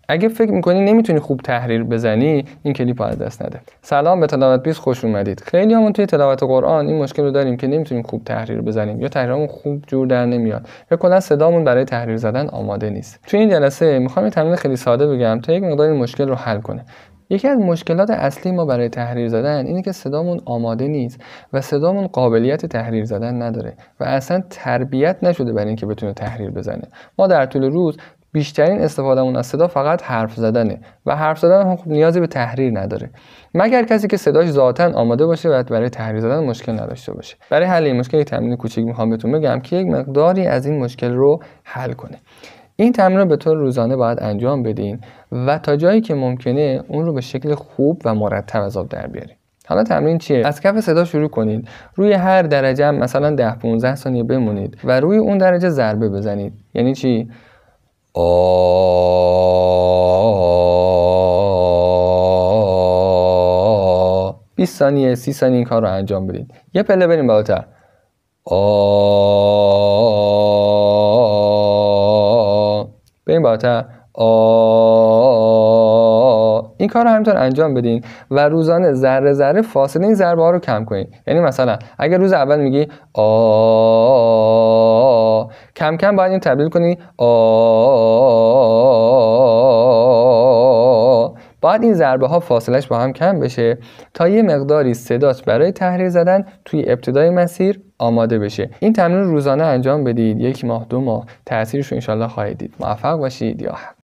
اگه فکر میکنی نمیتونی خوب تحریر بزنی، این کلیپ رو از دست نده. سلام، به تلاوت بیس خوش اومدید. خیلی همون توی تلاوت قرآن این مشکل رو داریم که نمیتونیم خوب تحریر بزنیم، یا تحریرمون خوب جور در نمیاد، یا کلا صدامون برای تحریر زدن آماده نیست. توی این جلسه میخوام یه تمرین خیلی ساده بگم تا یک مقدار این مشکل رو حل کنه. یکی از مشکلات اصلی ما برای تحریر زدن اینه که صدامون آماده نیست و صدامون قابلیت تحریر زدن نداره و اصلا تربیت نشده برای اینکه بتونه تحریر بزنه. ما در طول روز بیشترین استفادهمون از صدا فقط حرف زدنه و حرف زدن هم نیازی به تحریر نداره، مگر کسی که صداش ذاتاً آماده باشه و برای تحریر زدن مشکل نداشته باشه. برای حل این مشکل تمرین کوچیک میخوام بهتون بگم که یک مقداری از این مشکل رو حل کنه. این تمرین رو به طور روزانه باید انجام بدین و تا جایی که ممکنه اون رو به شکل خوب و مرتب از آب در بیارین. حالا تمرین چیه؟ از کف صدا شروع کنید. روی هر درجه مثلا 10-15 ثانیه بمونید و روی اون درجه ضربه بزنید. یعنی چی؟ 20 ثانیه 30 ثانیه این کار رو انجام بدید. یه پله بریم بالاتر. بریم بالاتر. این کار رو همینطور انجام بدین و روزانه ذره ذره فاصله این ضربه ها رو کم کنید. یعنی مثلا اگر روز اول میگی کم کم باید این تبدیل کنی باید این ضربه ها فاصلش با هم کم بشه تا یه مقداری صدات برای تحریر زدن توی ابتدای مسیر آماده بشه. این تمرین روزانه انجام بدید. 1 ماه 2 ماه تأثیرش رو انشالله خواهید دید. موفق باشید. یا